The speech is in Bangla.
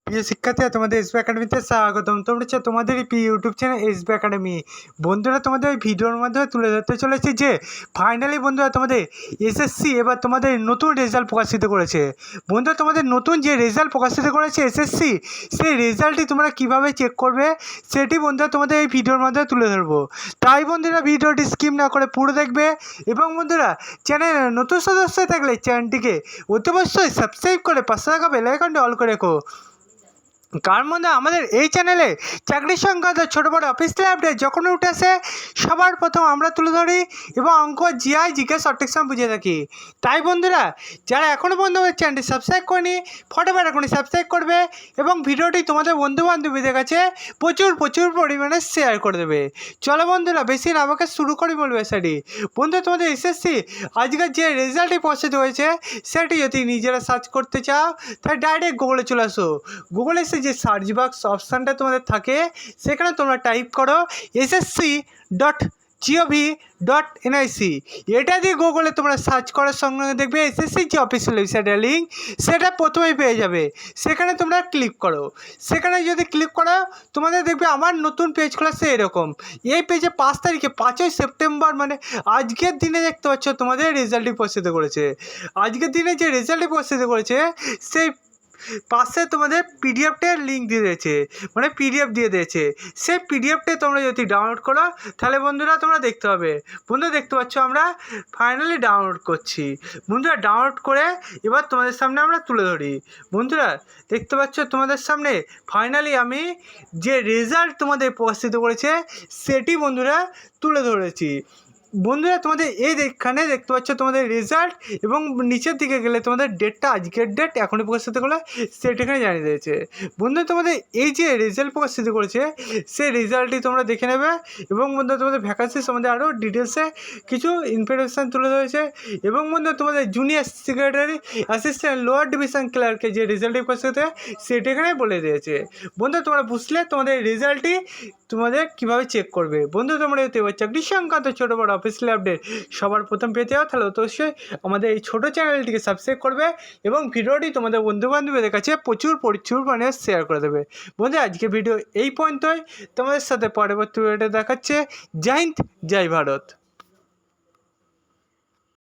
প্রিয় শিক্ষার্থীরা, তোমাদের এসবি একাডেমিতে স্বাগতম। তোমরা হচ্ছে তোমাদের প্রিয় ইউটিউব চ্যানেল এসবি একাডেমি। বন্ধুরা, তোমাদের এই ভিডিওর মাধ্যমে তুলে ধরতে চলেছে যে ফাইনালি বন্ধুরা তোমাদের এসএসসি এবার তোমাদের নতুন রেজাল্ট প্রকাশিত করেছে। বন্ধুরা, তোমাদের নতুন যে রেজাল্ট প্রকাশিত করেছে এসএসসি, সেই রেজাল্টটি তোমরা কীভাবে চেক করবে সেটি বন্ধুরা তোমাদের এই ভিডিওর মাধ্যমে তুলে ধরবো। তাই বন্ধুরা ভিডিওটি স্কিপ না করে পুরো দেখবে। এবং বন্ধুরা, চ্যানেলের নতুন সদস্য থাকলে চ্যানেলটিকে অতি অবশ্যই সাবস্ক্রাইব করে পাশে থাকা বেল আইকনটি অল করে রেখো। কারণ বন্ধু, আমাদের এই চ্যানেলে চাকরির সংক্রান্ত ছোটো বড়ো অফিসিয়াল আপডেট যখন উঠে আসে সবার প্রথম আমরা তুলে ধরি এবং অঙ্ক, জিআই, জিকে শর্ট টেকশন বুঝিয়ে থাকি। তাই বন্ধুরা, যারা এখনও পর্যন্ত আমাদের চ্যানেলটি সাবস্ক্রাইব করেনি ফটোফট এখনই সাবস্ক্রাইব করবে এবং ভিডিওটি তোমাদের বন্ধু বান্ধবীদের কাছে প্রচুর পরিমাণে শেয়ার করে দেবে। চলো বন্ধুরা, বেশি না আমাকে শুরু করি বলবে সেটি। বন্ধু, তোমাদের এসএসসি আজকের যে রেজাল্টটি প্রকাশিত হয়েছে সেটি যদি নিজেরা সার্চ করতে চাও তাহলে ডাইরেক্ট গুগলে চলে আসো। গুগলে এসে যে সার্চ বক্স অপশানটা তোমাদের থাকে সেখানে তোমরা টাইপ করো ssc.gov.nic। এটা দিয়ে গুগলে তোমরা সার্চ করার সঙ্গে সঙ্গে দেখবে এসএসসি যে অফিসিয়াল ওয়েবসাইটের লিঙ্ক সেটা প্রথমেই পেয়ে যাবে। সেখানে তোমরা ক্লিক করো। সেখানে যদি ক্লিক করো তোমাদের দেখবে আমার নতুন পেজ খোলাছে এরকম। এই পেজে 5 তারিখে 5ই সেপ্টেম্বর মানে আজকের দিনে দেখতে পাচ্ছ তোমাদের রেজাল্টটি প্রকাশিত করেছে। আজকের দিনে যে রেজাল্টটি প্রকাশিত করেছে সেই পাশে তোমাদের পিডিএফটার লিঙ্ক দিয়ে দিয়েছে, মানে পিডিএফ দিয়ে দিয়েছে। সেই পিডিএফটা তোমরা যদি ডাউনলোড করো তাহলে বন্ধুরা তোমরা দেখতে পাবে। বন্ধুরা, দেখতে পাচ্ছ আমরা ফাইনালি ডাউনলোড করছি। বন্ধুরা, ডাউনলোড করে এবার তোমাদের সামনে আমরা তুলে ধরি। বন্ধুরা, দেখতে পাচ্ছ তোমাদের সামনে ফাইনালি আমি যে রেজাল্ট তোমাদের প্রকাশিত করেছে সেটি বন্ধুরা তুলে ধরেছি। বন্ধুরা, তোমাদের এইখানে দেখতে পাচ্ছ তোমাদের রেজাল্ট এবং নিচের দিকে গেলে তোমাদের ডেটটা, আজকের ডেট এখনই প্রকাশিত করলে সেটাখানে জানিয়ে দিয়েছে। বন্ধুরা, তোমাদের এই যে রেজাল্ট প্রকাশিত করেছে সেই রেজাল্টটি তোমরা দেখে নেবে। এবং বন্ধুরা, তোমাদের ভ্যাকান্সি সম্বন্ধে আরও ডিটেলসে কিছু ইনফরমেশান তুলে ধরেছে। এবং বন্ধুরা, তোমাদের junior secretary assistant lower division ক্লার্কের যে রেজাল্টটি প্রকাশিত সেটা এখানে বলে দিয়েছে। বন্ধুরা, তোমরা বুঝলে তোমাদের রেজাল্টটি তোমাদের কীভাবে চেক করবে। বন্ধু, তোমরা যদি এবার চাকরি সংক্রান্ত ছোটো বড়ো অফিসিয়াল আপডেট সবার প্রথম পেতে যাও তাহলে অবশ্যই আমাদের এই ছোটো চ্যানেলটিকে সাবস্ক্রাইব করবে এবং ভিডিওটি তোমাদের বন্ধুবান্ধবদের কাছে প্রচুর পরিমাণে শেয়ার করে দেবে। বন্ধু, আজকে ভিডিও এই পর্যন্তই। তোমাদের সাথে পরবর্তী ভিডিওটা দেখাচ্ছে। জয় হিন্দ, জয় ভারত।